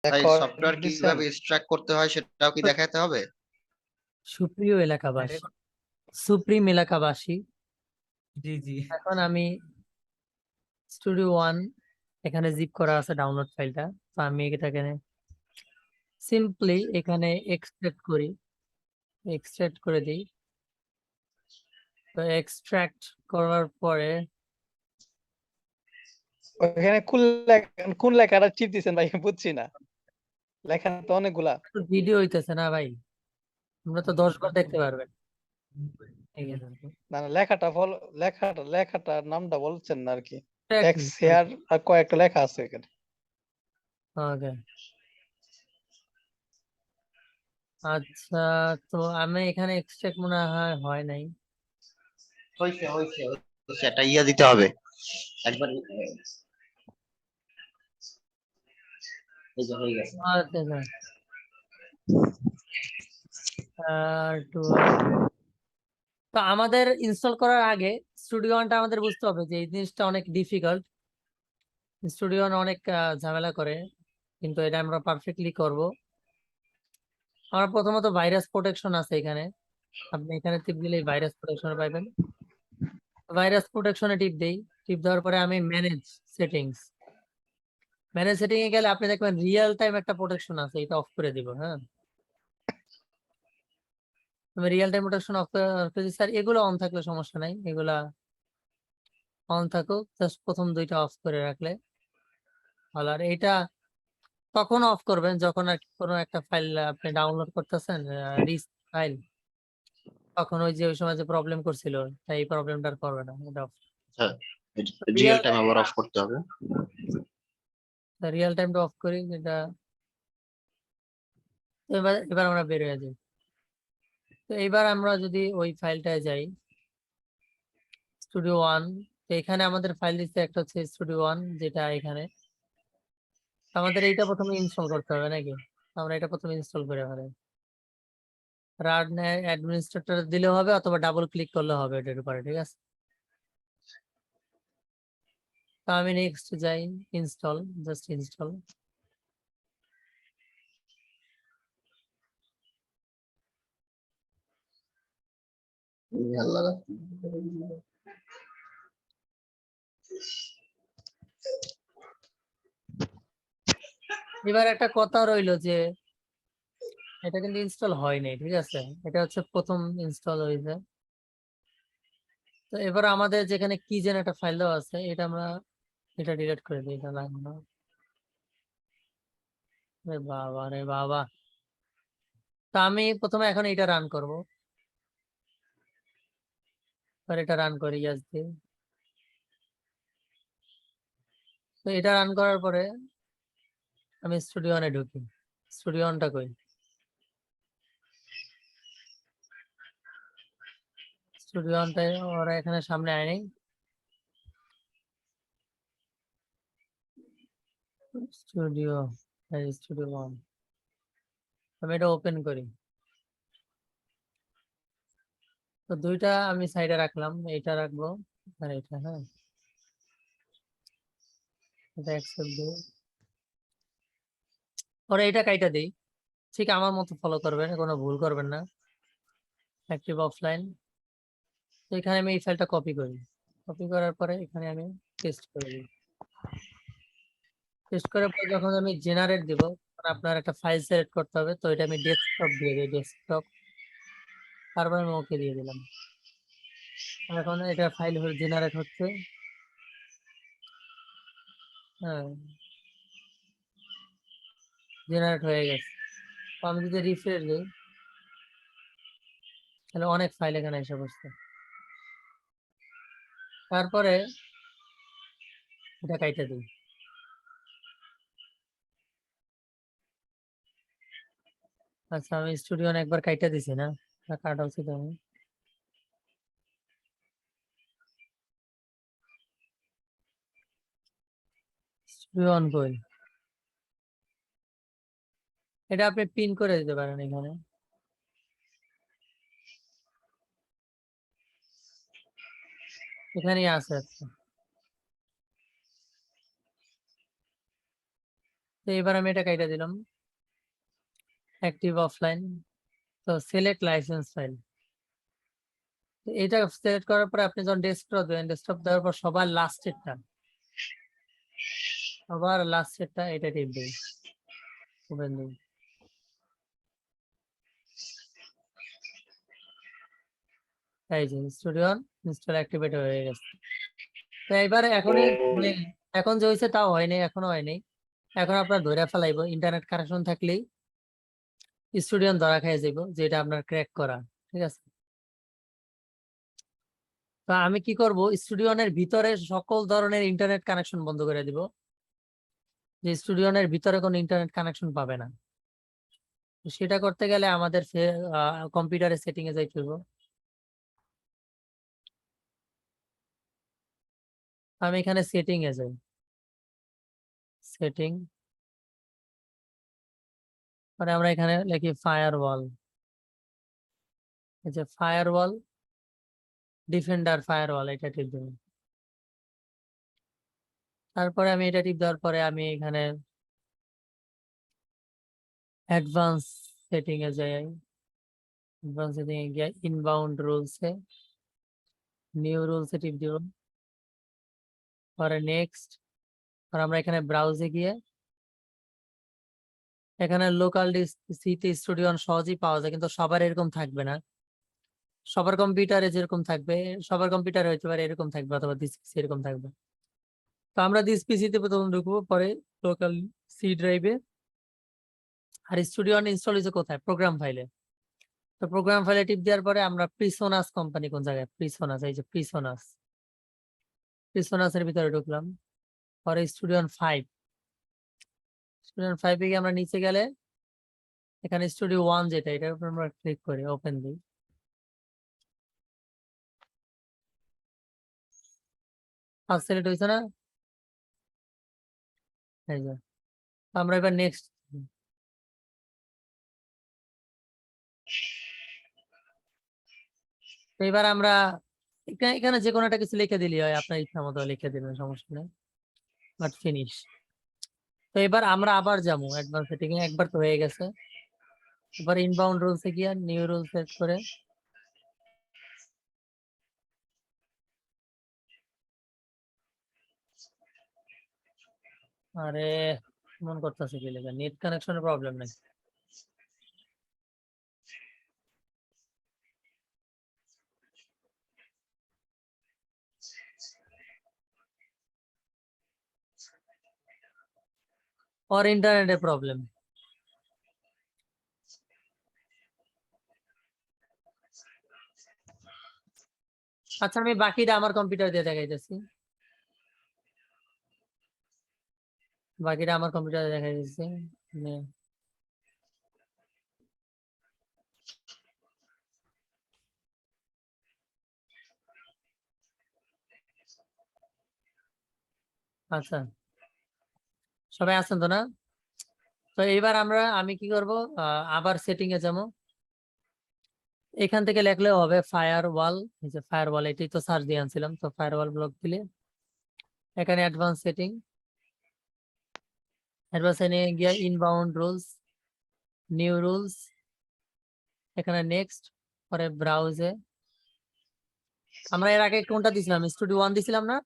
তাই record software দিছেন? কিভাবে এক্সট্রাক্ট করতে হয় সেটাও কি দেখাতে হবে? সুপ্রিয় এলাকাবাসী, সুপ্রিম এলাকাবাসী, জি জি এখন আমি স্টুডিও ওয়ান এখানে জিপ করা আছে ডাউনলোড ফাইলটা। তো আমি এটাকে সিম্পলি এখানে এক্সট্রাক্ট করি, এক্সট্রাক্ট করে দিই। তো এক্সট্রাক্ট করার পরে ওখানে কোন লেখাটা চিপ দিছেন ভাই বুঝছি না। লেখা তো অনেকগুলা। ভিডিও হইতেছে না ভাই, তোমরা তো 10 বার দেখতে পারবেন। এই যে না লেখাটার নামটা বলছেন না আরকি। track এক্স হেয়ার আর কয়েকটা লেখা আছে এখানে। ওকে, আচ্ছা। তো আমি এখানে এক্সট্রাক্ট মনে হয় হয় নাই। হয়েছে হয়েছে হয়েছে, এটা ইয়া দিতে হবে একবার। এই যে হয়ে গেছে। আচ্ছা আচ্ছা। তো আমাদের ইনস্টল করার আগে স্টুডিও ওয়ানটা আমাদের বুঝতে হবে যে এই জিনিসটা অনেক ডিফিকাল্ট। স্টুডিও ওয়ান অনেক ঝামেলা করে, কিন্তু এটা আমরা পারফেক্টলি করব। আমার প্রথমত ভাইরাস প্রোটেকশন আছে এখানে, আপনি এখানে টিপ দিলেই ভাইরাস প্রোটেকশন পাইবেন। ভাইরাস প্রোটেকশনে টিপ দেই, টিপ দেওয়ার পরে আমি ম্যানেজ সেটিংস, ম্যানেজ সেটিং এ গেলে আপনি দেখবেন রিয়েল টাইম একটা প্রোটেকশন আছে, এটা অফ করে দিব। হ্যাঁ, আমি রিয়েল টাইম প্রোটেকশন অফ করে দিই। স্যার এগুলো অন থাকলে সমস্যা নাই, এগুলা অন থাকুক, জাস্ট প্রথম দুইটা অফ করে রাখলে ভালো। আর এটা তখন অফ করবেন যখন আর কি কোনো একটা ফাইল আপনি ডাউনলোড করতেছেন, রিস্ক ফাইল, তখন ওই যে ওই সময় যে প্রবলেম করছিল, তাই এই প্রবলেমটা আর করবে না। এটা হ্যাঁ, রিয়েল রিয়েল টাইম আবার অফ করতে হবে। রিয়েল টাইমটা অফ করি, যেটা এবার এবার আমরা বের হয়ে যাই। তো এবার আমরা যদি ওই ফাইলটায় যাই, স্টুডিও ওয়ান, তো এখানে আমাদের ফাইল দিচ্ছে একটা হচ্ছে স্টুডিও ওয়ান, যেটা এখানে। আমাদের এইটা প্রথমে ইনস্টল করতে হবে নাকি? আমরা এটা প্রথমে ইনস্টল করে ফেলি। রান অ্যাডমিনিস্ট্রেটর দিলেও হবে, অথবা ডাবল ক্লিক করলে হবে এটার উপরে, ঠিক আছে? তো আমি নেক্সট যাই, ইনস্টল, জাস্ট ইনস্টল। এবার একটা কথা রইলো যে এটা কিন্তু ইনস্টল হয় নাই, ঠিক আছে? এটা হচ্ছে প্রথম ইনস্টল হয়েছে। তো এবার আমাদের যেখানে কি যেন একটা ফাইল দেওয়া আছে, এটা আমরা এটা ডিলিট করে দিই, এটা লাগবে না। রে বাবা রে বাবা। তা আমি প্রথমে এখন এটা রান করব, আর এটা রান করি ইয়াস দিয়ে। তো এটা রান করার পরে আমি স্টুডিও অনে ঢুকি। স্টুডিও অনটা কই? স্টুডিও অনটাই ওরা এখানে সামনে আয়নি। স্টুডিও, স্টুডিও ওয়ান, আমি এটা ওপেন করি। তো দুইটা আমি সাইডে রাখলাম, এটা রাখবো আর এটা। হ্যাঁ, এটা অ্যাকসেপ্ট দিই, পরে এটা কাইটা দিই। ঠিক আমার মতো ফলো করবেন, কোনো ভুল করবেন না। অ্যাক্টিভ অফলাইন, তো এখানে আমি এই ফাইলটা কপি করি। কপি করার পরে এখানে আমি পেস্ট করে দিই। পেস্ট করার পর যখন আমি জেনারেট দিব, আপনার একটা ফাইল সিলেক্ট করতে হবে। তো এটা আমি ডেস্কটপ দিয়ে দিই, ডেস্কটপ। তারপর আমি ওকে দিয়ে দিলাম। এখন এটা ফাইল জেনারেট হচ্ছে। হ্যাঁ, জেনারেট হয়ে গেছে। তো আমি যদি রিফ্রেশ দিই, তাহলে অনেক ফাইল এখানে এসে বসছে। তারপরে এটা কাইটা দিই। আচ্ছা, আমি স্টুডিও একবার কাইটা দিছি না? কাটা উচিত আমি। স্টুডিও অন করি, এটা আপনি পিন করে দিতে পারেন এখানে। এখানেই আছে একটা। তো এবার আমি এটা কাইটা দিলাম অ্যাক্টিভ অফলাইন। তো সিলেক্ট লাইসেন্স ফাইল, এটা সিলেক্ট করার পরে আপনি যখন ডেস্কটপ দেবেন, ডেস্কটপ দেওয়ার পর সবার লাস্টেরটা এটা টিপ দিন, ওপেন দিন। এই যে স্টুডিও ইনস্টল অ্যাক্টিভেট হয়ে গেছে। তো এবারে এখন যে হয়েছে তাও হয়নি, এখনো হয়নি। এখন আপনার ধরে ফেলাইবো ইন্টারনেট কানেকশন থাকলেই স্টুডিও ধরা খেয়ে যাইব যে এটা আপনার ক্র্যাক করা, ঠিক আছে। তো আমি কি করব, স্টুডিওনের ভিতরে সকল ধরনের ইন্টারনেট কানেকশন বন্ধ করে দিব, যে স্টুডিওনের ভিতরে কোনো ইন্টারনেট কানেকশন পাবে না। তো সেটা করতে গেলে আমাদের কম্পিউটারের সেটিং এ যাইতে হবে। আমি এখানে সেটিং এ যাই, সেটিং, পরে আমরা এখানে লিখি ফায়ারওয়াল। এই যে ফায়ারওয়াল, ডিফেন্ডার ফায়ারওয়াল, এটা টিপ দেব। তারপরে আমি এটা টিপ দেওয়ার পরে আমি এখানে অ্যাডভান্স সেটিং এ যাই, অ্যাডভান্স সেটিং এ গিয়ে ইনবাউন্ড রুলস এ নিউ রুলস এ টিপ দিব, পরে নেক্সট। আর আমরা এখানে ব্রাউজে গিয়ে এখানে লোকাল সিটি স্টুডিও সহজেই পাওয়া যায়, কিন্তু সবার এরকম থাকবে না। সবার কম্পিউটারে যেরকম থাকবে, সবার কম্পিউটারে হইতে পারে এরকম থাকবে, অথবা দিস পিসি এরকম থাকবে। তো আমরা দিস পিসিতে প্রথম ঢুকবো, পরে লোকাল সি ড্রাইভে। আর স্টুডিও ইনস্টল হয়েছে কোথায়? প্রোগ্রাম ফাইলে। তো প্রোগ্রাম ফাইলে টিপ দেওয়ার পরে আমরা প্রিসোনাস কোম্পানি কোন জায়গায়, প্রিসোনাস, এই যে প্রিসোনাস, প্রিসোনাসের ভিতরে ঢুকলাম। পরে স্টুডিও 5, স্টুডিও 5 এ গিয়ে আমরা নিচে গেলে এখানে স্টুডিও 1 যেটা, এটার উপর আমরা ক্লিক করি, ওপেন দিই। ফার্স্ট সিলেক্ট হয়েছে না? এই যে আমরা এবার নেক্সট। এবার আমরা এখানে যে কোনো একটা কিছু লিখে দিলি হয়, আপনার ইচ্ছা মতো লিখে দিবেন, সমস্যা নেই, বাট ফিনিশ। তো এবার আমরা আবার যাবো অ্যাডভান্স সেটিং এ, একবার তো হয়ে গেছে। এবার ইনবাউন্ড রুলস এ গিয়ে নিউ রুল সেট করে আরে মন করতেছে কি লেখা, নেট কানেকশনের প্রবলেম নাই। और ইন্টারনেটের প্রবলেম। আচ্ছা আমি বাকিটা আমার কম্পিউটার দিয়ে দেখাইতেছি, বাকিটা আমার কম্পিউটারে দেখাইতেছি। আচ্ছা সবাই আছেন তো না? তো এবার আমি কি করব, আবার সেটিং এ যাবো। এখান থেকে লিখলেও হবে ফায়ারওয়াল, এই যে ফায়ারওয়াল, এটাই তো সার্চ দিয়ে আনছিলাম। তো ফায়ারওয়াল ব্লক দিলে এখানে অ্যাডভান্স সেটিং, অ্যাডভান্স সেটিং এ গিয়ে ইনবাউন্ড রুলস, নিউ রুলস, এখানে নেক্সট, পরে ব্রাউজে। আমরা এর আগে কোনটা দিছিলাম? স্টুডিও 1 দিছিলাম না?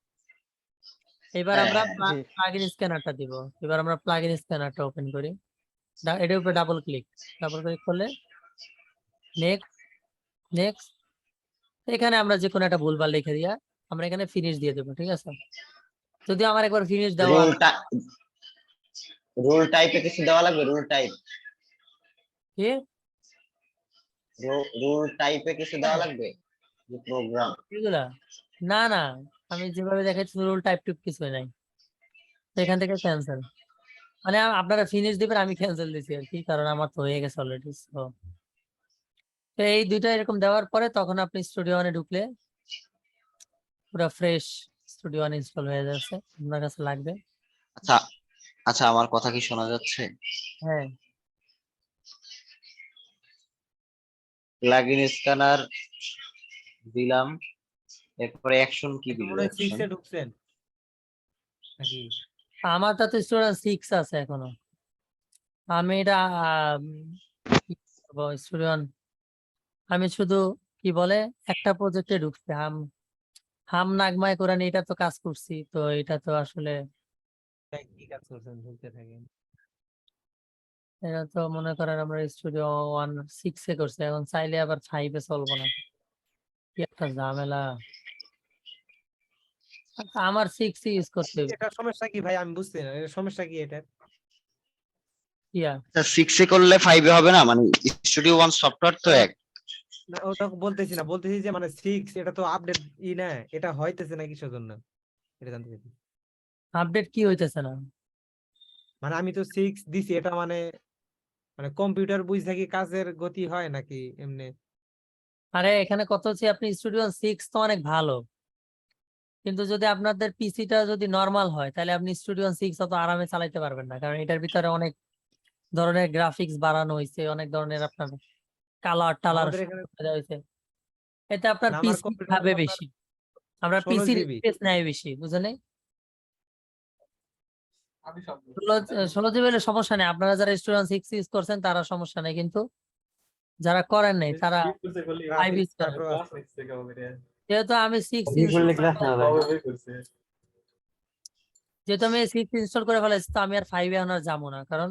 এবার হ্যাঁ, আমরা জি। প্লাগইন স্ক্যানারটা দিব। এবার আমরা প্লাগইন স্ক্যানারটা ওপেন করি, এটার উপরে ডাবল ক্লিক করলে নেক্সট, নেক্সট। এখানে আমরা যে কোনো একটা ভুলভাল লিখে দিয়া আমরা এখানে ফিনিশ দিয়ে দেবো, ঠিক আছে। যদিও আমার একবার ফিনিশ দেওয়া আছে। রুল টাইপে কিছু দেওয়া লাগবে, রুল টাইপ, কি রুল টাইপে কিছু দেওয়া লাগবে, যে প্রোগ্রাম। এগুলা? না না, আমি যেভাবে দেখাচ্ছি রুল টাইপ টুপ কিছুই নাই। তো এখান থেকে ক্যান্সেল, মানে আপনারা ফিনিশ দিবেন, আমি ক্যান্সেল দিছি আর কি, কারণ আমার তো হয়ে গেছে অলরেডি। তো এই দুইটা এরকম দেওয়ার পরে তখন আপনি স্টুডিও 1 এ ঢুকলে পুরো ফ্রেশ স্টুডিও 1 ইনস্টল হয়ে যাচ্ছে, আপনার কাছে লাগবে। আচ্ছা আচ্ছা, আমার কথা কি শোনা যাচ্ছে? হ্যাঁ প্লাগইন স্ক্যানার দিলাম, এরপরে অ্যাকশন কি এখন দিব? মনে হয় অ্যাকশন 6 এ ঢুকছেন নাকি? আমারটা তো স্টুডেন্ট 6 আছে এখনো। আমি এটা স্টুডিও আমি শুধু কি বলে একটা প্রজেক্টে ঢুকছি হাম নাগমায় কোরআন এটা তো কাজ করছি, তো এটা তো আসলে কি কাজ করছেন বলতে থাকেন। এটা তো মনে করেন আমরা স্টুডিও 1.6 করছি, এখন চাইলে আবার 5 চলবো না, কি একটা ঝামেলা। আচ্ছা, আমার 6 ইউজ করতে হবে। এটা সমস্যা কি ভাই, আমি বুঝতে না এটা সমস্যা কি এটা। ইয়া 6 এ করলে 5 এ হবে না, মানে স্টুডিও 1 সফটওয়্যার তো এক। না ওটা বলতেছি না, বলতেছি যে মানে 6 এটা তো আপডেট না, এটা হইতেছে না কিসের জন্য, এটা জানতে চাইছি। আপডেট কি হইতেছে না? মানে আমি তো 6 দিছি, এটা মানে মানে কম্পিউটার বুঝ থাকি কাজের গতি হয় নাকি এমনি? আরে এখানে কত হচ্ছে, আপনি স্টুডিও 6 তো অনেক ভালো, কিন্তু যদি আপনাদের পিসিটা যদি নরমাল হয় তাহলে আপনি স্টুডিও 6 অত আরামে চালাইতে পারবেন না, কারণ এটার ভিতরে অনেক ধরনের গ্রাফিক্স বাড়ানো হয়েছে, অনেক ধরনের আপনার কালার টালার আমাদের এখানে দেওয়া হয়েছে। এতে আপনার মানে আমার পিসি কম্পিউটার খাবে আপনার বেশি, আমরা 16 পিসির জিবি। স্পেস নেয় বেশি, বুঝলেন? 16 জিবি হলে সমস্যা নেই, আপনারা যারা স্টুডেন্ট 6 ইউজ করছেন তারা সমস্যা নেই, কিন্তু যারা করেন নাই তারা 5 ইউজ করেন। যেহেতু আমি 6 যেহেতু আমি 6 ইনস্টল করে ফেলেছি, তো আমি আর 5 এখন আর যাবো না, কারণ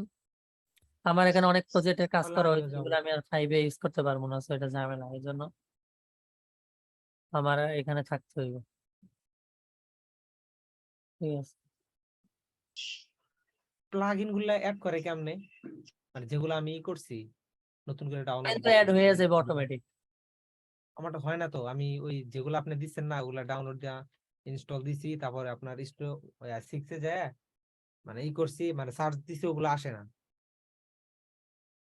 আমার এখানে অনেক প্রজেক্টের কাজ করা হয়েছে যেগুলো আমি আর 5 ইউজ করতে পারবো না, সো এটা ঝামেলা, এই জন্য আমার এখানে থাকতে হইবে। ঠিক আছে, প্লাগইন গুলা অ্যাড করে কেমনে, মানে যেগুলো আমি করছি নতুন করে ডাউনলোড তো অ্যাড হয়ে যাবে অটোমেটিক। আমারটা হয় না তো, আমি ওই যেগুলো আপনি দিচ্ছেন না ওগুলা ডাউনলোড দেওয়া ইনস্টল দিছি, তারপরে আপনার 6 এ যায় মানে করছি, মানে সার্চ দিছি, ওগুলো আসে না।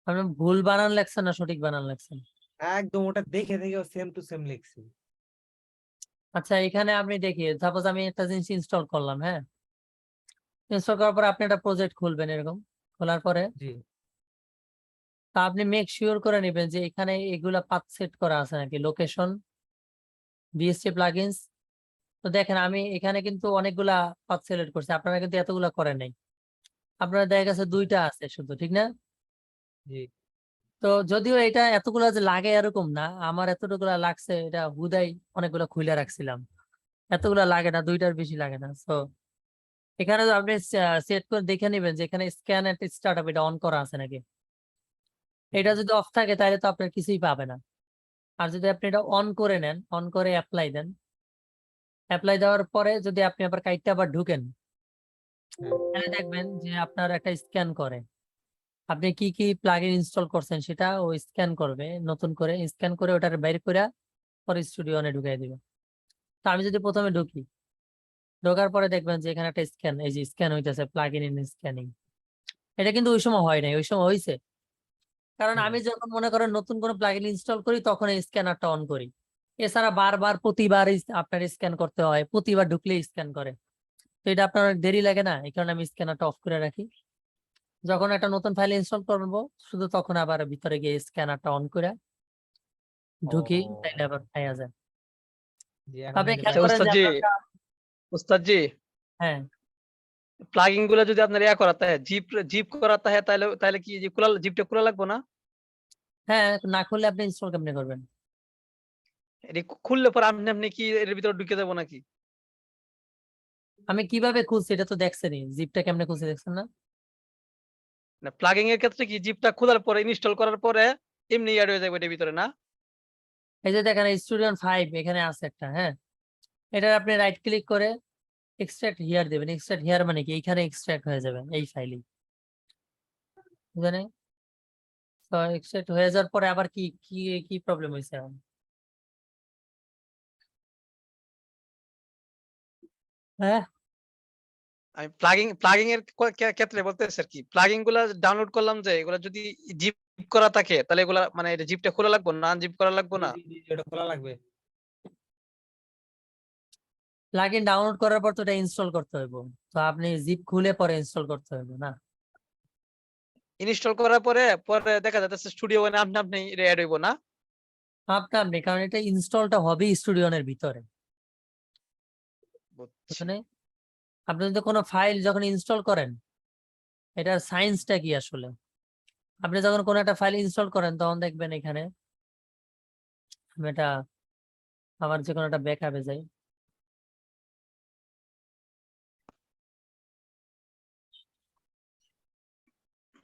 আপনি ভুল বানান লেখছেন না সঠিক বানান লেখছেন? একদম ওটা দেখে দেখে সেম টু সেম লিখছি। আচ্ছা, এখানে আপনি দেখি, সাপোজ আমি একটা জিনিস ইনস্টল করলাম, হ্যাঁ, ইনস্টল করার পরে আপনি একটা প্রজেক্ট খুলবেন, এরকম খোলার পরে জি তা আপনি মেক শিওর করে নেবেন যে এখানে এগুলা পাথ সেট করা আছে নাকি, লোকেশন, বিএসটি প্লাগইনস। তো দেখেন আমি এখানে কিন্তু অনেকগুলা পাথ সিলেক্ট করছি, আপনারা কিন্তু এতগুলা করেন নাই, আপনারা দেখা গেছে 2টা আছে শুধু, ঠিক না? জি তো যদিও এটা এতগুলা যে লাগে এরকম না, আমার এতটুকুলা লাগছে, এটা হুদাই অনেকগুলা খুলে রাখছিলাম, এতগুলা লাগে না, 2টার বেশি লাগে না। তো এখানে তো আপনি সেট করে দেখে নেবেন যে এখানে স্ক্যান এট স্টার্টআপ এটা অন করা আছে নাকি। এটা যদি অফ থাকে তাহলে তো আপনার কিছুই পাবে না, আর যদি আপনি এটা অন করে নেন, অন করে অ্যাপ্লাই দেন, অ্যাপ্লাই দেওয়ার পরে যদি আপনি আবার কাইটটা আবার ঢুকেন, হ্যাঁ। তাহলে দেখবেন যে আপনার একটা স্ক্যান করে, আপনি কি কি প্লাগইন ইনস্টল করছেন সেটা ও স্ক্যান করবে, নতুন করে স্ক্যান করে ওটার বাইর করে পরে স্টুডিও অনে ঢুকাই দিবে। তো আমি যদি প্রথমে ঢুকি, ঢোকার পরে দেখবেন যে এখানে একটা স্ক্যান, এই যে স্ক্যান হইতেছে, প্লাগইন ইন স্ক্যানিং। এটা কিন্তু ওই সময় হয় নাই, ওই সময় হয়েছে, কারণ হ্যাঁ। আমি যখন মনে করেন নতুন কোনো প্লাগইন ইনস্টল করি তখন এই স্ক্যানারটা অন করি, এছাড়া বারবার প্রতিবার আপনার স্ক্যান করতে হয়, প্রতিবার ঢুকলে স্ক্যান করে, তো এটা আপনার অনেক দেরি লাগে না, এই কারণে আমি স্ক্যানারটা অফ করে রাখি। যখন একটা নতুন ফাইল ইনস্টল করবো শুধু তখন আবার ভিতরে গিয়ে স্ক্যানারটা অন করে ঢুকি, তাইলে ও আবার পাওয়া যায়। জি এখন তবে হইতে খেয়াল আচ্ছা পারছি। করেন উস্তাদ যে জি, আপনার উস্তাদ জি, হ্যাঁ প্লাগইন গুলো যদি আপনার ইয়া করাতে হয়, জিপ জিপ করাতে হয়, তাহলে তাহলে কি যে খোলা জিপটা খোলা লাগবে না? হ্যাঁ, না খুললে আপনি ইনস্টল কেমনে করবেন? এটা খুললে পরে আপনি আপনি কি এর ভিতরে ঢুকে যাবো নাকি? আমি কিভাবে খুলছি এটা তো দেখছেনই, জিপটা কেমনে খুলছি দেখছেন না? না, প্লাগইন এর ক্ষেত্রে কি জিপটা খোলার পরে ইনস্টল করার পরে এমনি অ্যাড হয়ে যাবে এটার ভিতরে না? এই যে দেখেন স্টুডিও 5 এখানে আছে একটা, হ্যাঁ, এটা আপনি রাইট ক্লিক করে এক্সট্রাক্ট হিয়ার দেবেন, এক্সট্রাক্ট হিয়ার মানে কি এইখানে এক্সট্রাক্ট হয়ে যাবে এই ফাইলে, বুঝলেন? তো এক্সট্রাক্ট হয়ে যাওয়ার পরে আবার কি কি কি প্রবলেম হয়েছে এখন? হ্যাঁ, আমি প্লাগিং এর ক্ষেত্রে বলতেছি আর কি, প্লাগইন গুলা ডাউনলোড করলাম যে এগুলা যদি জিপ করা থাকে তাহলে এগুলা মানে এটা জিপটা খোলা লাগবে না, আনজিপ করা লাগবে জি না? জি জি এটা খোলা লাগবে। প্লাগইন ডাউনলোড করার পর তো এটা ইনস্টল করতে হবে, তো আপনি জিপ খুলে পরে ইনস্টল করতে হবে না? ইনস্টল করার পরে পরে দেখা যাচ্ছে স্টুডিও মানে আপনি আপনি এটা অ্যাড হইব না? আপনি কারণ এটা ইনস্টলটা হবে স্টুডিওনের ভিতরে, বুঝছি। বুঝলেন? আপনি যদি কোনো ফাইল যখন ইনস্টল করেন, এটার সায়েন্সটা কি আসলে, আপনি যখন কোনো একটা ফাইল ইনস্টল করেন তখন দেখবেন এখানে আমি এটা আমার যে কোনো একটা ব্যাকআপে যাই।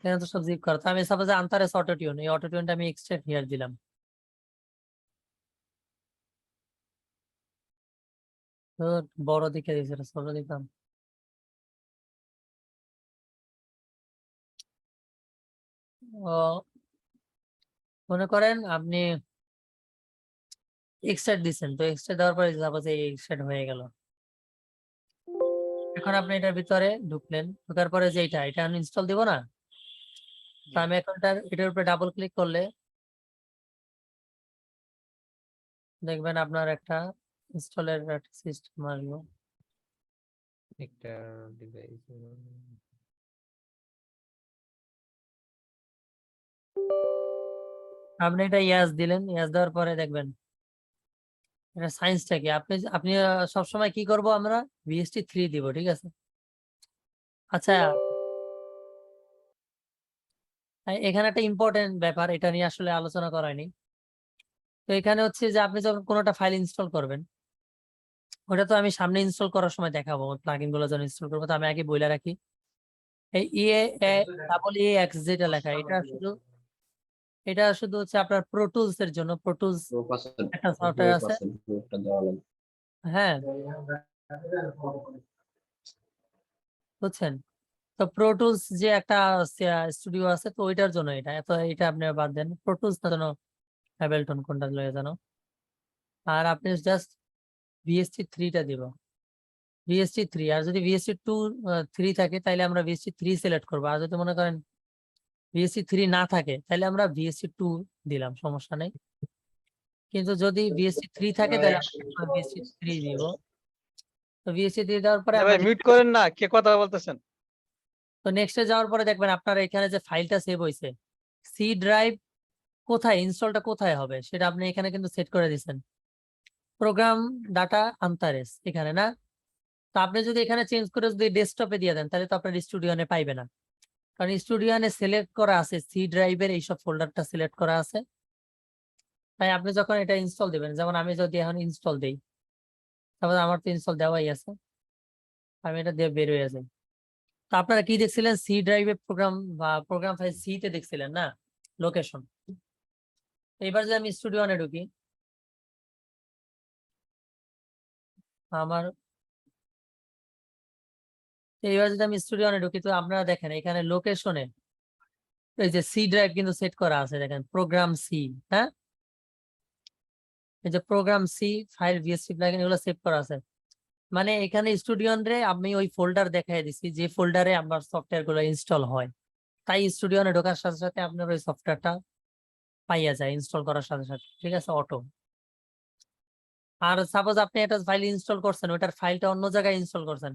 এখানে তো সব জিপ করা, তো আমি সাপোজ আনতারেস অটো টিউন, এই অটো টিউনটা আমি এক্সট্রাক্ট হিয়ার দিলাম। তো বড় দিকে দিয়েছে, এটা ছোট দিতাম। ও মনে করেন আপনি এক্সট্রাক্ট দিচ্ছেন, তো এক্সট্রাক্ট দেওয়ার পরে সাপোজ এই এক্সট্রাক্ট হয়ে গেল। এখন আপনি এটার ভিতরে ঢুকলেন, ঢোকার পরে যে এটা আমি ইনস্টল দিব না, তো আমি এখন এটার উপরে ডাবল ক্লিক করলে দেখবেন আপনার একটা ইনস্টলের একটা সিস্টেম আসবে। একটা ডিভাইস আপনি এটা ইয়াস দিলেন, ইয়াস দেওয়ার পরে দেখবেন এটা সায়েন্সটা কি, আপনি সবসময় কি করব, আমরা ভিএসটি 3 দিব, ঠিক আছে। আচ্ছা, এখানে একটা ইম্পর্টেন্ট ব্যাপার, এটা নিয়ে আসলে আলোচনা করা হয়নি। তো এখানে হচ্ছে যে আপনি যখন কোনোটা ফাইল ইনস্টল করবেন, ওটা তো আমি সামনে ইনস্টল করার সময় দেখাবো, প্লাগইন গুলো যখন ইনস্টল করবো, তো আমি আগে বলে রাখি এই ডাবল এ এক্স যেটা লেখা, এটা শুধু হচ্ছে আপনার প্রো টুলস এর জন্য। প্রো টুলস একটা সফটওয়্যার আছে, হ্যাঁ বুঝছেন। তো প্রো টুলস যে একটা স্টুডিও আছে, তো ওইটার জন্য এটা আপনি বাদ দেন, প্রো টুলস না জানো অ্যাবেলটন কোনটা লয়ে জানো। আর আপনি জাস্ট ভিএসটি 3টা দিব, ভিএসটি 3। আর যদি ভিএসটি 3 থাকে তাহলে আমরা ভিএসটি 3 সিলেক্ট করবো, আর যদি মনে করেন ভিএসটি 3 না থাকে তাহলে আমরা ভিএসটি 2 দিলাম, সমস্যা নেই। কিন্তু যদি ভিএসটি 3 থাকে তাহলে আমরা ভিএসটি 3 দিব। তো ভিএসটি 3 দেওয়ার পরে আমরা ভাই মিউট করেন না, কে কথা বলতেছেন? তো নেক্সটে যাওয়ার পরে দেখবেন আপনার এখানে যে ফাইলটা সেভ হয়েছে, সি ড্রাইভ কোথায়, ইনস্টলটা কোথায় হবে সেটা আপনি এখানে কিন্তু সেট করে দিয়েছেন, প্রোগ্রাম ডাটা আনতারেস এখানে না। তো আপনি যদি এখানে চেঞ্জ করে যদি ডেস্কটপে দিয়ে দেন তাহলে তো আপনার স্টুডিওনে পাইবে না, কারণ স্টুডিওনে সিলেক্ট করা আছে সি ড্রাইভের এইসব ফোল্ডারটা সিলেক্ট করা আছে। তাই আপনি যখন এটা ইনস্টল দিবেন, যেমন আমি যদি এখন ইনস্টল দিই, তারপরে আমার তো ইনস্টল দেওয়াই আছে, আমি এটা দিয়ে বের হয়ে যাই। তো আপনারা কি দেখছিলেন, সি ড্রাইভে প্রোগ্রাম বা প্রোগ্রাম ফাইল সি তে দেখছিলেন না, লোকেশন। এবার যদি আমি স্টুডিওনে ঢুকি, আমার এইবার যদি আমি স্টুডিওনে ঢুকি, তো আপনারা দেখেন এখানে লোকেশনে এই যে সি ড্রাইভ কিন্তু সেট করা আছে, দেখেন প্রোগ্রাম সি, হ্যাঁ এই যে program C file VST plugin এগুলো সেভ করা আছে। মানে এখানে স্টুডিওন রে আমি ওই ফোল্ডার দেখাই দিছি যে ফোল্ডারে আমার সফটওয়্যার গুলো ইনস্টল হয়, তাই স্টুডিওনে ঢোকার সাথে সাথে আপনার ওই সফটওয়্যারটা পাইয়া যায় ইনস্টল করার সাথে সাথে, ঠিক আছে, অটো। আর সাপোজ আপনি একটা ফাইল ইনস্টল করছেন, ওইটার ফাইলটা অন্য জায়গায় ইনস্টল করছেন,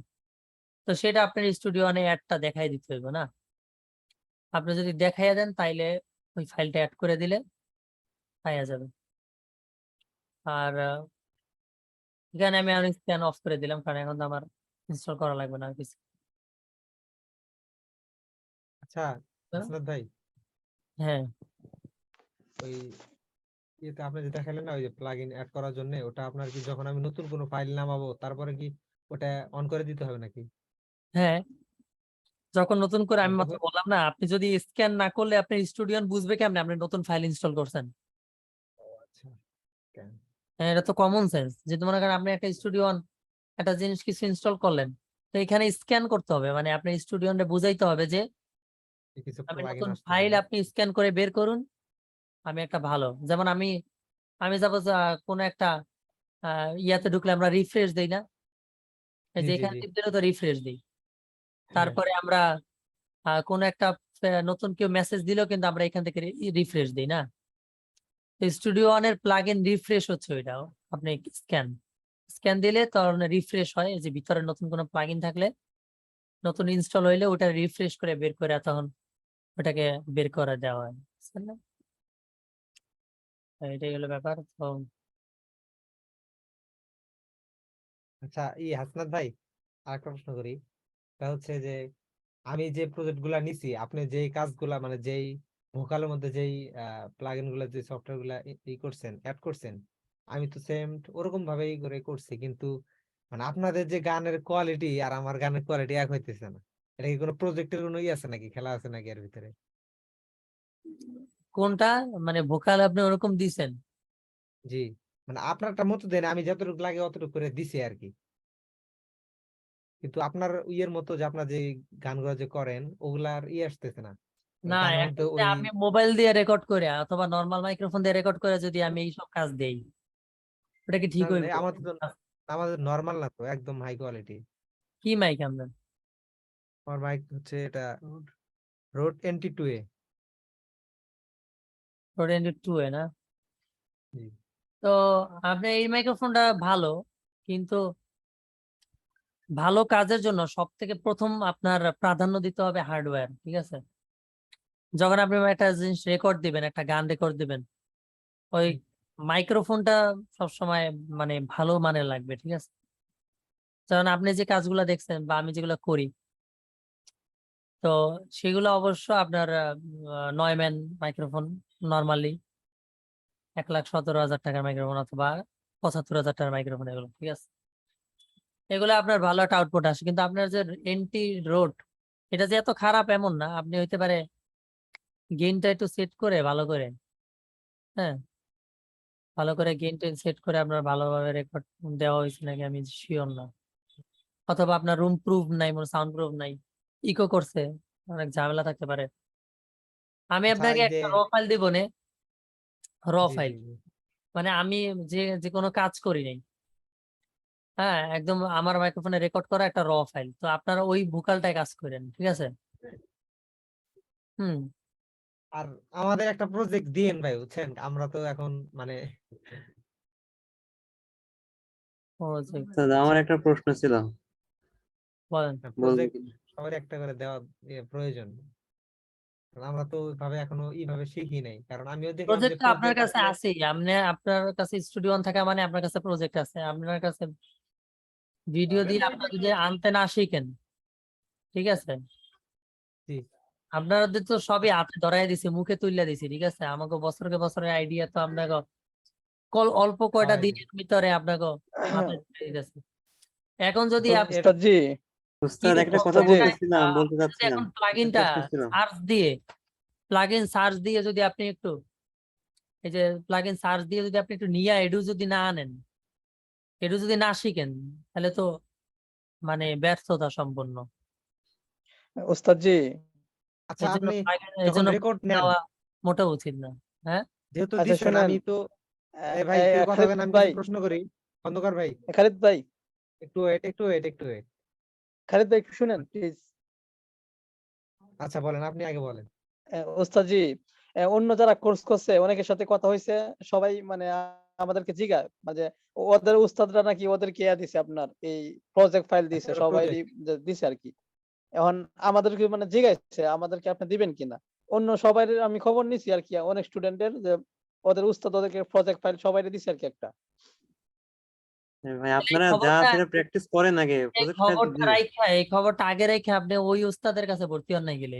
তো সেটা আপনার স্টুডিওনে অ্যাডটা দেখাই দিতে হইব না। আপনি যদি দেখাইয়া দেন তাইলে ওই ফাইলটা অ্যাড করে দিলে পাইয়া যাবে। আর এখানে আমি আর স্ক্যান অফ করে দিলাম, কারণ এখন তো আমার ইনস্টল করা লাগবে না আর কিছু। আচ্ছা হাসনাত ভাই, হ্যাঁ ওই ইয়েতে আপনি যেটা খেলেন না, ওই যে প্লাগইন অ্যাড করার জন্য, ওটা আপনার কি যখন আমি নতুন কোনো ফাইল নামাবো তারপরে কি ওটা অন করে দিতে হবে নাকি? হ্যাঁ, যখন নতুন করে আমি মাত্র তখন বললাম না, আপনি যদি স্ক্যান না করলে আপনি স্টুডিওন বুঝবে কেমনে আপনি নতুন ফাইল ইনস্টল করছেন। আচ্ছা কেন? হ্যাঁ, এটা তো কমন সেন্স, যে মনে করেন আপনি একটা স্টুডিওন একটা জিনিস কিছু ইনস্টল করলেন, তো এখানে স্ক্যান করতে হবে, মানে আপনি স্টুডিওনে বুঝাইতে হবে যে এই কিছু আমি প্লাগইন নতুন আসতেছে ফাইল না? আপনি স্ক্যান করে বের করুন। আমি একটা ভালো, যেমন আমি আমি সাপোজ কোন একটা ইয়াতে ঢুকলে আমরা রিফ্রেশ দেই না, এই জি যে জি এখানে জি, টিপ দিলে তো রিফ্রেশ দিই। হ্যাঁ তারপরে আমরা কোন একটা নতুন কেউ মেসেজ দিলেও কিন্তু আমরা এখান থেকে রিফ্রেশ দিই না। স্টুডিও ওয়ানের প্লাগইন রিফ্রেশ হচ্ছে ওইটাও, আপনি স্ক্যান স্ক্যান দিলে তখন রিফ্রেশ হয়, এই যে ভিতরে নতুন কোনো প্লাগইন থাকলে নতুন ইনস্টল হইলে ওটা রিফ্রেশ করে বের করে তখন ওটাকে বের করে দেওয়া হয়, বুঝছেন না? এটাই হলো ব্যাপার। তো আচ্ছা হাসনাত ভাই, আরেকটা প্রশ্ন করি। তা হচ্ছে যে আমি যে প্রজেক্ট গুলা নিছি, আপনি যেই কাজগুলা মানে যেই ভোকালের মধ্যে যেই প্লাগইন গুলা যে সফটওয়্যার গুলা ই করছেন অ্যাড করছেন, আমি তো সেম ওরকম ভাবেই করে করছি, কিন্তু মানে আপনাদের যে গানের কোয়ালিটি আর আমার গানের কোয়ালিটি এক হইতেছে না। এটা কি কোনো প্রজেক্টের কোনো ই আছে নাকি, খেলা আছে নাকি এর ভিতরে? কোনটা মানে ভোকাল আপনি ওরকম দিছেন? জি, মানে আপনারটা মতো দেন, আমি যতটুকু লাগে অতটুকু করে দিছি আর কি। কিন্তু আপনার ইয়ের মতো যে আপনার যে গানগুলো যে করেন ওগুলার ই আসতেছে না, না, গানের এখন মধ্যে যদি ওই আমি মোবাইল দিয়ে রেকর্ড করে অথবা নর্মাল মাইক্রোফোন দিয়ে রেকর্ড করে যদি আমি এইসব কাজ দেই, ওটা কি ঠিক না, হইব? আমাদের নর্মাল না তো, একদম হাই কোয়ালিটি। কি মাইক আপনার? আমার মাইক হচ্ছে এটা রোড NT2A। Rode NT2 এ না? জি। তো আপনি এই মাইক্রোফোনটা ভালো, কিন্তু ভালো কাজের জন্য সব থেকে প্রথম আপনার প্রাধান্য দিতে হবে হার্ডওয়্যার, ঠিক আছে? যখন আপনি একটা জিনিস রেকর্ড দিবেন, একটা গান রেকর্ড দিবেন, ওই হুম। মাইক্রোফোনটা সবসময় মানে ভালো মানের লাগবে, ঠিক আছে? কারণ আপনি যে কাজগুলো দেখছেন বা আমি যেগুলো করি, তো সেগুলো অবশ্য আপনার 9 ম্যান মাইক্রোফোন, নর্মালি 1,17,000 টাকার মাইক্রোফোন অথবা 75,000 টাকার মাইক্রোফোন, এগুলো ঠিক আছে। এগুলো আপনার ভালো একটা আউটপুট আসে, কিন্তু আপনার যে এনটি রোড, এটা যে এত খারাপ এমন না। আপনি হইতে পারে গেইনটা একটু সেট করে ভালো করে, হ্যাঁ, ভালো করে গেইনটা সেট করে আপনার ভালোভাবে রেকর্ড দেওয়া হয়েছে নাকি আমি শিওর না। অথবা আপনার রুম প্রুফ নাই, মানে সাউন্ড প্রুফ নাই, ইকো করছে, অনেক ঝামেলা থাকতে পারে। আমি আচ্ছা, আপনাকে এই যে একটা র ফাইল দিব নে, র জি জি ফাইল, জি। মানে আমি যে যে কোনো কাজ করি নাই, হ্যাঁ, একদম আমার মাইক্রোফোনে রেকর্ড করা একটা র ফাইল, তো আপনারা ওই ভোকালটাই কাজ করেন, ঠিক আছে? হুম। আর আমাদের একটা প্রজেক্ট দিয়েন ভাই, বুঝছেন আমরা তো এখন মানে ও যে দাদা আমার একটা প্রশ্ন ছিল, বলেন। বলবো প্রজেক্ট কি? সবার একটা করে দেওয়া প্রয়োজন। কারণ আমরা তো ভাবে এখনো এইভাবে শিখি নাই, কারণ আমিও দেখলাম প্রজেক্ট যে তো আপনার প্রজেক্ট কাছে আসলে আছেই, আপনার কাছে স্টুডিও থাকা মানে আপনার কাছে প্রজেক্ট আছে। আপনার কাছে ভিডিও দিয়ে আপনার যদি আনতে না শিখেন, ঠিক আছে, জি আপনাদের তো সবই হাতে ধরাই দিছি, মুখে তুলে দিছি, ঠিক আছে। আমাকে বছরকে বছরের আইডিয়া তো আপনাকে অল্প কয়টা হয়। দিনের ভিতরে আপনাকে মাথায় ঢুকে দিতেছে। এখন যদি এখন আপনি এটা উস্তাদ জি, কি উস্তাদ একটা কথা উস্তাদ জি, বলতেছিলাম, বলতে আপনি যদি চাচ্ছিলাম, এখন একটা প্লাগইনটা প্রশ্ন ছিল। সার্চ দিয়ে, যদি আপনি একটু, এই যে প্লাগইন সার্চ দিয়ে যদি আপনি একটু নিয়ে এডু যদি না আনেন, এডু যদি না শিখেন, তাহলে তো মানে ব্যর্থতা সম্পন্ন। উস্তাদ জি, আচ্ছা, এই জন্য আপনি এই যখন জন্য রেকর্ড নেন, দেওয়া মোটেও উচিত না। হ্যাঁ, যেহেতু আচ্ছা দিচ্ছেন, শুনেন, আমি তো এই ভাই কেউ কথা খালিদ বলেন, আমি ভাই, কিছু প্রশ্ন করি। খন্দকার ভাই, খালিদ ভাই, একটু ওয়েট, একটু ওয়েট, একটু ওয়েট। খালিদ ভাই একটু শুনেন প্লিজ। আচ্ছা বলেন, আপনি আগে বলেন। ওস্তাদ জি, অন্য যারা কোর্স করছে অনেকের সাথে কথা হয়েছে, সবাই মানে আমাদেরকে জিজ্ঞাসা, মানে ওদের উস্তাদরা নাকি ওদেরকে ইয়া দিছে, আপনার এই প্রজেক্ট ফাইল দিছে, সবাই প্রজেক্ট দিছে আর কি। এখন আমাদেরকে মানে জিজ্ঞাসা আমাদেরকে আপনি দিবেন কিনা। অন্য সবাই আমি খবর নিছি আর কি, অনেক স্টুডেন্টের যে ওদের উস্তাদ ওদেরকে প্রজেক্ট ফাইল সবাই দিছে আর কি একটা। হ্যাঁ ভাই, এই আপনারা যা খবরটা, সেটা প্র্যাকটিস করেন আগে, এই প্রজেক্ট ফাইল তো খবরটা দিবে। রাইখা, এই খবরটা আগে রেখে আপনি ওই উস্তাদের কাছে ভর্তি হন নাই গেলে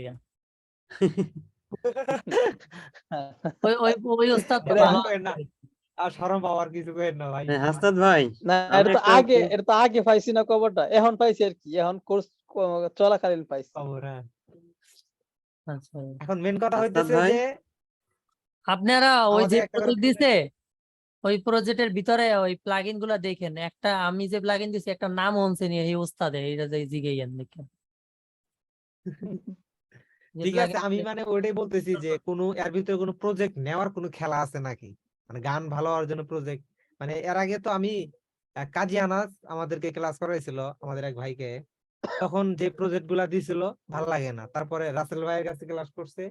ওই ওই ওই উস্তাদ তো এটা ভালো করেন না, আর শরম পাওয়ার কিছু করেন না ভাই। হ্যাঁ, হাসনাত ভাই, না, আমি একটা এটা তো আগে পাইছি না খবরটা, এখন পাইছি আর কি, এখন কোর্স চলাকালীন পাইছি। খবর, হ্যাঁ। আচ্ছা, এখন মেন কথা হাসনাত হইতেছে ভাই, যে আপনারা ওই যে আমাদের একটা করে প্রজেক্ট দিছে, ওই প্রজেক্টের ভিতরে ওই প্লাগইন গুলা দেখেন, একটা আমি যে প্লাগইন দিছি একটা নাম হনছে নি এই উস্তাদের, এটা যে জিগাইয়েন দেখেন যে ঠিক আছে, প্লাগইন। আমি মানে ওইটাই বলতেছি যে কোনো এর ভিতরে কোনো প্রজেক্ট নেওয়ার কোনো খেলা আছে নাকি, মানে গান ভালো হওয়ার জন্য প্রজেক্ট। মানে এর আগে তো আমি কাজী আনাস আমাদেরকে ক্লাস করাইছিল, আমাদের এক ভাইকে, তখন যে প্রজেক্ট গুলা দিছিল ভাল লাগে না। তারপরে রাসেল ভাইয়ের কাছে ক্লাস করছে,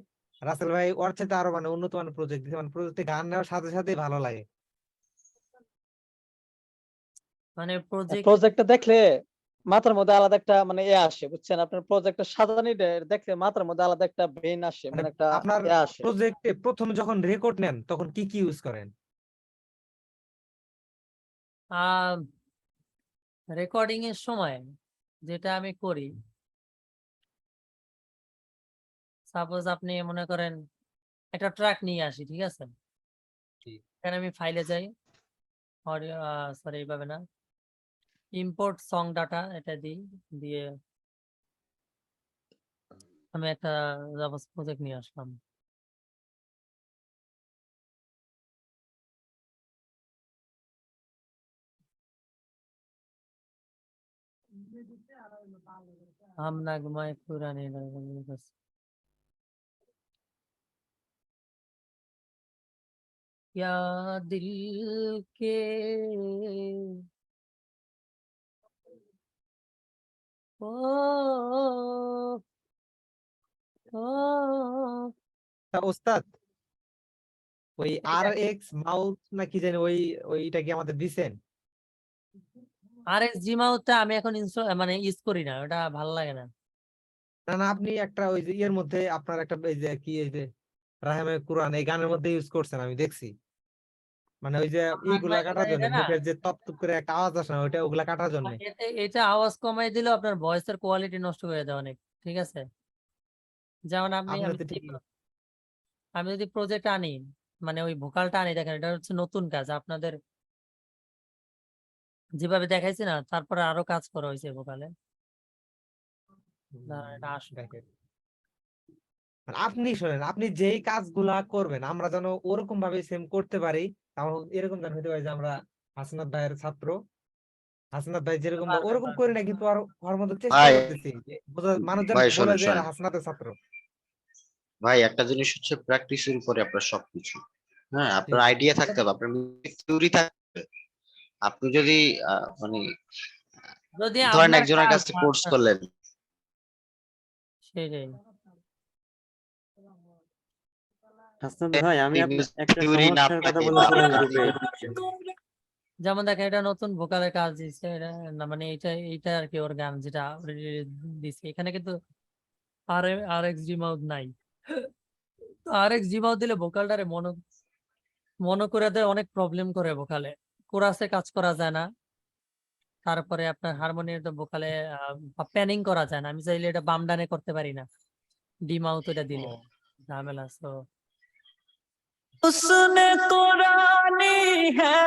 রাসেল ভাই ওর সাথে আরো মানে উন্নত মানের প্রজেক্ট দিচ্ছে, মানে প্রজেক্টে গান নেওয়ার সাথে সাথে ভালো লাগে। মানে প্রজেক্ট, প্রজেক্টটা দেখলে মাথার মধ্যে আলাদা একটা মানে এ আসে, বুঝছেন, আপনার প্রজেক্টটা সাজানি দেখলে মাথার মধ্যে আলাদা একটা ব্রেন আসে, মানে মানে একটা আপনার এ আসে। প্রজেক্টে প্রথম যখন রেকর্ড নেন তখন কি কি ইউজ করেন? রেকর্ডিং এর সময় যেটা আমি করি, সাপোজ আপনি মনে করেন একটা ট্র্যাক নিয়ে আসি, ঠিক আছে? জি। এখানে আমি ফাইলে যাই, সরি এইভাবে না, ইম্পোর্ট সং ডাটা এটা দিই, দিয়ে আমি একটা জাভা প্রজেক্ট নিয়ে আসলাম। हम नगमाए पुराने नगमे बस। या दिल के ओ ओ তা ওস্তাদ ওই RX মাউথ না কি জানি ওইটা কি আমাদের দিছেন? RX Gmail-টা আমি এখন মানে ইউজ করি না, ওটা ভালো লাগে না। না না, আপনি একটা ওই যে ইয়ের মধ্যে আপনার একটা এই যে কি এই যে রাহেমে কুরআন এই গানের মধ্যে ইউজ করছেন আমি দেখছি। মানে ওই যে এইগুলা কাটার জন্য, এটা না, মুখের যে তপ তপ করে একটা আওয়াজ আসে না, ওইটা ওগুলা কাটার জন্য। এটা আওয়াজ কমাই দিলেও আপনার ভয়েসের কোয়ালিটি নষ্ট করে দেয় অনেক, ঠিক আছে? যেমন আপনার তো ঠিকই। আমি যদি প্রজেক্ট আনি, মানে ওই ভোকালটা আনি, দেখেন এটা হচ্ছে নতুন কাজ, আপনাদের যেভাবে দেখাইছি না, তারপরে আরো কাজ করা হয়েছে ভোকালে। এটা আসবে। দেখেন মানে আপনি শোনেন, আপনি যেই কাজগুলা করবেন আমরা যেন ওরকম ভাবে সেম করতে পারি। তাও এরকম যেন হতে পারে যে আমরা হাসনাত ভাইয়ের ছাত্র, হাসনাত ভাই যেরকম ওরকম করি না, কিন্তু আর ওর মধ্যে চেষ্টা ভাই করতেছি যে মানুষ যেন ভাই বলে শোনেন যে শোনেন এরা হাসনাতের ছাত্র। ভাই, একটা জিনিস হচ্ছে প্র্যাকটিসের উপরে আপনার সবকিছু। হ্যাঁ, জি আপনার জি। আইডিয়া থাকতে হবে, আপনার থিওরি থাকতে হবে। আপনি যদি মানে যদি ধরেন আপনার একজনের কাজ কাছে কোর্স করলেন, সেটাই। হাসনাত ভাই, আমি একটা থিওরি না সমস্যার কথা আপনাকে বলেছিলাম গ্রুপে। যেমন দেখেন এটা নতুন ভোকালের কাজ দিচ্ছে, এটা না মানে এইটা আর কি ওর গান যেটা দিচ্ছে, এখানে কিন্তু RX Gmail নাই। RX Gmail দিলে ভোকালটারে মনে করে দেয়, অনেক প্রবলেম করে ভোকালে, কোরাসে কাজ করা যায় না, তারপরে আপনার হারমোনিয়াম ভোকালে প্যানিং করা যায় না, আমি চাইলে এটা বাম ডানে করতে পারি না, ডিমাউথ এটা দিলে ঝামেলা। সো उसने कुरानी है,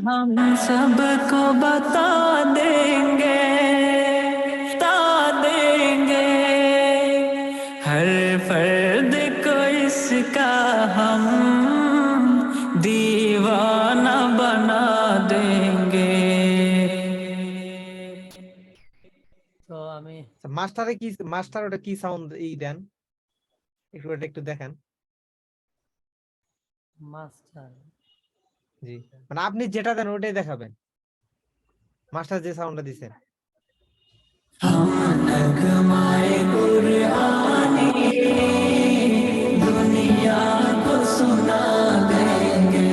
हम सबको बता देंगे हर फर्द को इसका हम दीवाना बना देंगे। তো আমি মাস্টারে কি মাস্টার ওটা কি সাউন্ড দেন একটু দেখেন। মাস্টার জি, মানে আপনি যেটা দেন ওটাই দেখাবেন, মাস্টার যে সাউন্ডটা দিছেন। दुनिया को सुना देंगे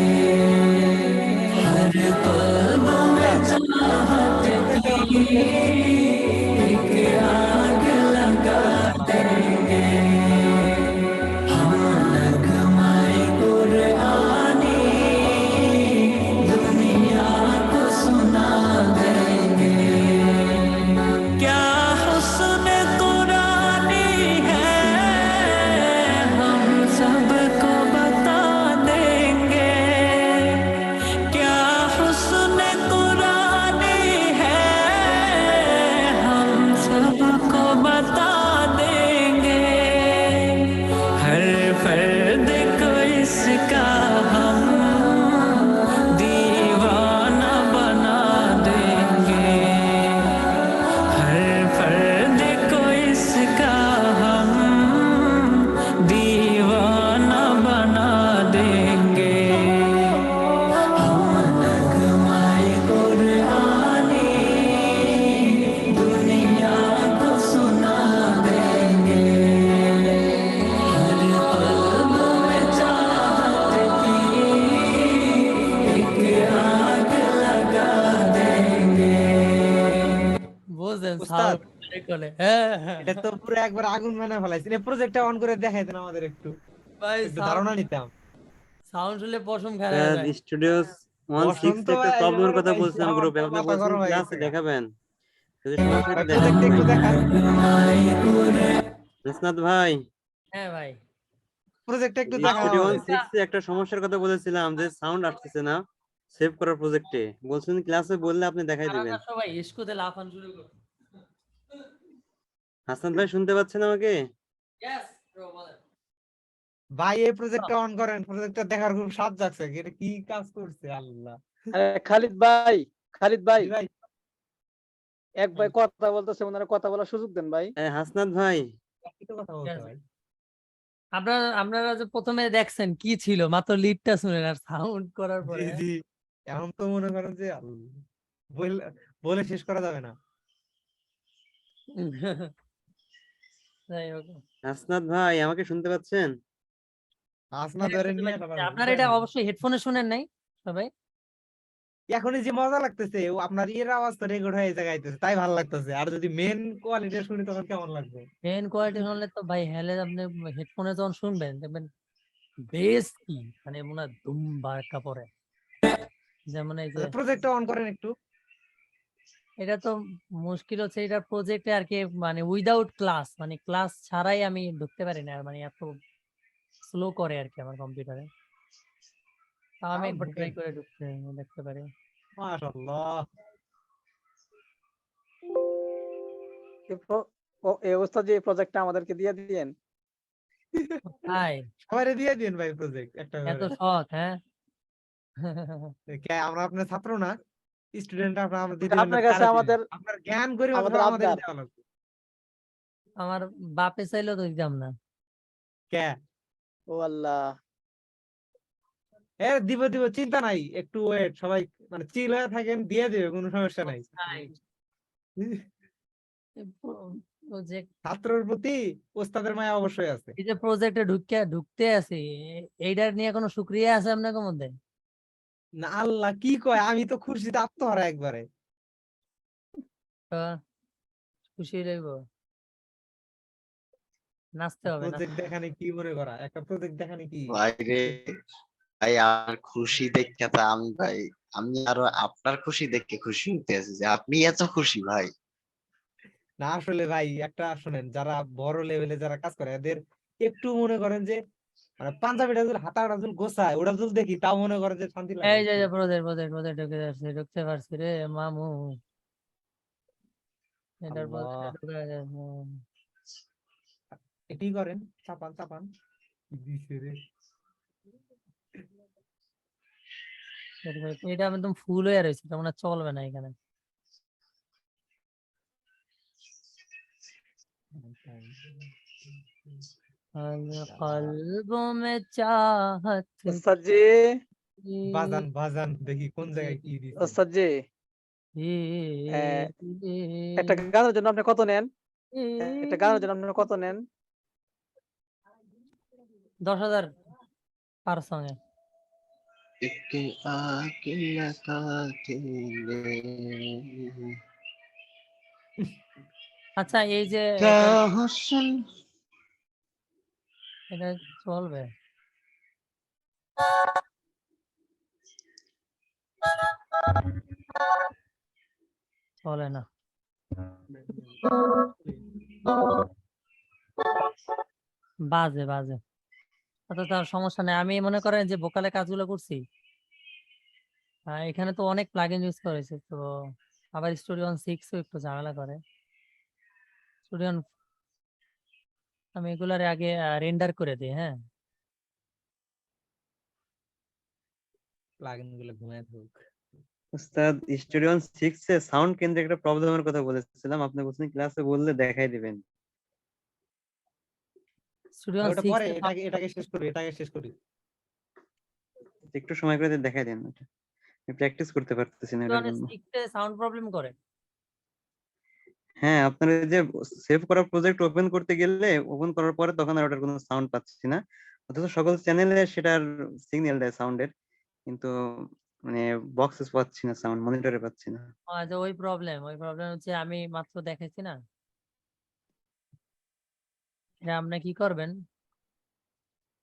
हर पल में चाहत की एक आग लगा देंगे हम नगमाए कुरानी दुनिया को सुना देंगे क्या हुस्न कुरानी है हम सबको बता देंगे क्या हुस्न कुरानी है हम सबको बता देंगे हर फर्द को इसका हम दीवाना बना देंगे हर फर्द को इसका हम दीवाना बना देंगे हम नगमाए कुरानी दुनिया को सुना देंगे हर पल में चाहत की एक आग लगा देंगे বুঝলেন উস্তাদ, করে। হ্যাঁ হ্যাঁ এটা তো পুরো একবার আগুন মেনে ফেলাইছেন। এই প্রজেক্টটা অন করে দেখাই দেন আমাদের একটু, ভাই একটু ধারণা নিতাম। সাউন্ড শুনলে পশম খারাপ হয়ে যায়। স্টুডিওস 16 বসন্ত একটা ভাই প্রবলেমের এবারে কথা ভাই বলছিলাম আমার গ্রুপে, তো আপনি মাথা বলছেন গরম হয়ে ক্লাসে গেছে। দেখাবেন, যদি সমস্যা ভাই একটু দেখাবেন প্রজেক্টটা একটু দেখান। হাসনাত ভাই। হ্যাঁ ভাই, প্রজেক্টটা একটু জি, দেখা স্টুডিও আমাদের। 1 এ একটা সমস্যার কথা বলেছিলাম যে সাউন্ড আসতেছে না সেভ করার প্রজেক্টে। বলছেন ক্লাসে বললে আপনি দেখাই দিবেন। আপনারা সবাই ইস্কুতে লাফান শুরু করুন। হাসান ভাই শুনতে পাচ্ছেন আমাকে? Yes, bro, বলেন। ভাই এই প্রজেক্টটা অন করেন, প্রজেক্টটা দেখার খুব স্বাদ জাগছে, এটা কি কাজ করছে আল্লাহ। খালিদ ভাই, খালিদ ভাই, জি ভাই, এক ভাই কথা বলতেছে, ওনারা কথা বলার সুযোগ দেন ভাই। হাসনাত ভাই, কি তো কথা বলতে ভাই। আপনারা যে প্রথমে দেখছেন কি ছিল, মাত্র লিডটা শুনেন আর সাউন্ড করার জি পরে জি, এখন তো মনে করেন যে বলে বলে শেষ করা যাবে না। যাই হোক। হাসনাত ভাই আমাকে শুনতে পাচ্ছেন? আসনা হ্যাঁ, ধরে শুনতে নিয়ে পাচ্ছি। এটা আপনারা এটা অবশ্যই হেডফোনে শুনেন নাই সবাই? এখনই যে মজা লাগতেছে, ও আপনার এর আওয়াজ তো রেকর্ড হয়ে জায়গাইতেছে, তাই ভালো লাগতেছে। আর যদি মেন কোয়ালিটি শুনি তখন কেমন লাগবে? মেন কোয়ালিটি হলে তো ভাই হেলে আপনি হেডফোনে যখন শুনবেন দেখবেন বেস কি মানে মনে হয় দুম বারকা পড়ে। যেমন এই যে প্রজেক্টটা অন করেন একটু। এটা তো মুশকিল হচ্ছে এটা প্রজেক্টে আর কি, মানে উইদাউট ক্লাস, মানে ক্লাস ছাড়াই আমি ঢুকতে পারি না, মানে এত স্লো করে আর কি আমার কম্পিউটারে। তাও আমি তাও একবার ট্রাই ঢুকেন। করে ঢুকতে দেখতে পারি। মাশাআল্লাহ। এই অবস্থা যে প্রজেক্টটা আমাদেরকে দিয়ে দিয়েন। হাই, সবাইরে দিয়ে দিন ভাই প্রজেক্ট একটা এত করে। শখ, হ্যাঁ। আমরা আপনার ছাত্র না, স্টুডেন্ট, আপনার আমরা দিতে আপনার কাছে কারে দিবেন? আমাদের আপনার জ্ঞান করে আমাদের আমাদের আবদার। দেওয়া লাগবে। আমার বাপে চাইলেও তো দিতাম না। কে? ও আল্লাহ, দিব দিব, চিন্তা নাই, একটু ওয়েট, সবাই মানে চিল হয়ে থাকেন, দিয়ে দিবে, কোনো সমস্যা নাই। প্রজেক্ট, ছাত্রের প্রতি ওস্তাদের মায়া অবশ্যই আছে। এই যে প্রজেক্টে ঢুকতে আছি, এইটার নিয়ে কোনো শুক্রিয়া আছে আপনাদের মধ্যে? না আল্লাহ কি কয়, আমি তো খুশিতে আত্মহারা একবারে। তো খুশি রইব, নাচতে হবে না? প্রজেক্ট দেখানি কি মনে করা, একটা প্রজেক্ট দেখানি কি? ভাই রে, ভাই আমার খুশি দেখে তো আমি আরো আপনার খুশি দেখে খুশি হতে আছি যে আপনি এত খুশি ভাই। না আসলে ভাই একটা শুনেন, যারা বড় লেভেলে যারা কাজ করে এদের একটু মনে করেন যে মানে পাঞ্জাবিটা যদি হাতাটা যদি গোছায়, ওটা যদি দেখি তাও মনে করেন যে শান্তি লাগে এই যে একটু। প্রজেক্ট ঢুকতে পারছি রে মামু। এটার আল্লাহ, প্রজেক্টে ঢুকে গেছে। এটি করেন, চাপান চাপান। কি দিছে রে? এটা একদম ফুল হয়ে রয়েছে, এটা মনে হয় চলবে না এখানে। कल्बों में चाहत ওস্তাদ জি, বাজান বাজান, দেখি কোন জায়গায় কি দিছে। ওস্তাদ জি, একটা গানের জন্য আপনি কত নেন? একটা গানের জন্য আপনি কত নেন? 10,000 পার সঙ্গে। একে আকিলা কাটিলে আচ্ছা, এই যে কা এটা হোসেন। এটা চলবে? চলে না, বাজে বাজে। আচ্ছা, তার সমস্যা নেই, আমি মনে করেন যে ভোকালে কাজগুলো করছি। এখানে তো অনেক প্লাগইন ইউজ করেছে, তো আবার স্টুডিও 6 ও একটু ঝামেলা করে। স্টুডিও আমি এগুলার আগে রেন্ডার করে দিই, হ্যাঁ। প্লাগইন গুলো ঘুমায় থাকুক। উস্তাদ স্টুডিও 6 এ সাউন্ড কেন্দ্রে একটা প্রবলেমের কথা বলেছিলাম, আপনি বলছেন ক্লাসে বললে দেখাই দিবেন। স্টুডিও ওটা 6 পরে, এ এটাকে শেষ করি, এটাকে শেষ করি। একটু সময় করে দেখাই দেন ওটা, আমি প্র্যাকটিস করতে পারতেছি না এটার জন্য। সাউন্ড প্রবলেম করে। হ্যাঁ, আপনার এই যে সেভ করা প্রজেক্ট ওপেন করতে গেলে ওপেন করার পরে তখন আর ওটার কোনো সাউন্ড পাচ্ছি না, অথচ সকল চ্যানেলে সেটার সিগন্যাল দেয় সাউন্ডের, কিন্তু মানে বক্সে পাচ্ছি না, সাউন্ড মনিটরে পাচ্ছি না। যে ওই প্রবলেম হচ্ছে, আমি মাত্র দেখাইছি না। এটা আপনি কি করবেন,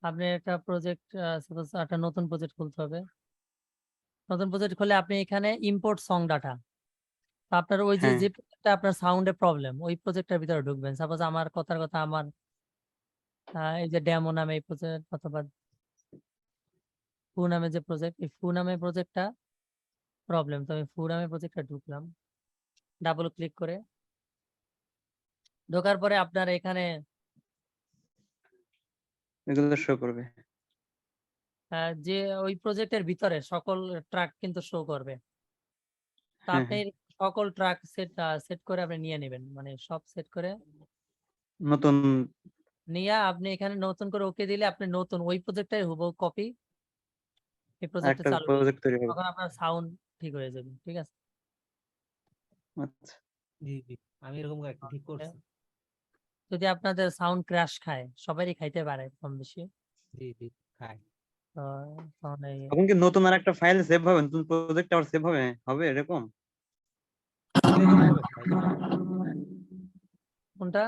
আপনি একটা প্রজেক্ট, সাপোজ একটা নতুন প্রজেক্ট খুলতে হবে। নতুন প্রজেক্ট খুলে আপনি এখানে ইম্পোর্ট সং ডাটা, আপনার ওই যে হ্যাঁ যে প্রজেক্টটা আপনার সাউন্ডে প্রবলেম, ওই প্রজেক্টের ভিতরে ঢুকবেন। সাপোজ আমার কথার কথা, আমার এই যে ডেমো নামে এই প্রজেক্ট অথবা ফু নামে যে প্রজেক্ট, এই ফু নামে প্রজেক্টটা প্রবলেম। তো আমি ফু নামে প্রজেক্টটা ঢুকলাম, ডাবল ক্লিক করে। ঢোকার পরে আপনার এখানে এগুলো শো করবে। যে ওই প্রজেক্টের ভিতরে সকল ট্র্যাক কিন্তু শো করবে। তো হ্যাঁ, আপনি সকল ট্র্যাক সেট করে আপনি নিয়ে নেবেন, মানে সব সেট করে নতুন নিয়ে আপনি এখানে নতুন করে ওকে দিলে আপনি নতুন ওই প্রজেক্টের হুবহু কপি এই প্রজেক্টে একটা চালু প্রজেক্ট তৈরি হবে। তখন আপনার সাউন্ড ঠিক হয়ে যাবে। ঠিক আছে, আচ্ছা, জি জি, আমি এরকম একটা ঠিক করছি। যদি আপনাদের সাউন্ড ক্র্যাশ খায়, সবারই খাইতে পারে কম বেশি, জি জি, খাই। তো তখন তখন কি নতুন আর একটা ফাইল সেভ হবে, নতুন প্রজেক্ট আবার সেভ হবে, হবে এরকম? এরকম হবে ভাই। কোনটা?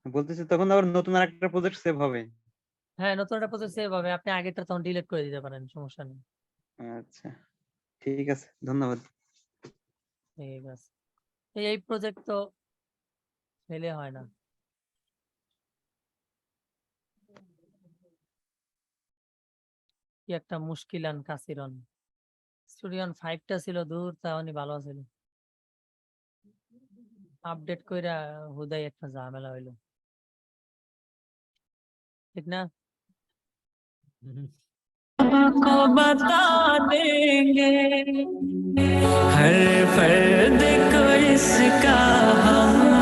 বলতেছি তখন আবার নতুন আর একটা প্রজেক্ট সেভ হবে। হ্যাঁ, নতুন একটা প্রজেক্ট সেভ হবে, আপনি আগেরটা তখন ডিলিট করে দিতে পারেন, সমস্যা নেই। আচ্ছা, ঠিক আছে, ধন্যবাদ। ঠিক আছে, এই প্রজেক্ট তো ফেলে হয় না। কি একটা মুশকিলান কাসিরন। স্টুডিয়ন 5টা ছিল দূর, তাহলে ভালো ছিল। আপডেট কইরা হুদাই একটা ঝামেলা হইলো, ঠিক না? को बता देंगे हर फर्द को इसका हम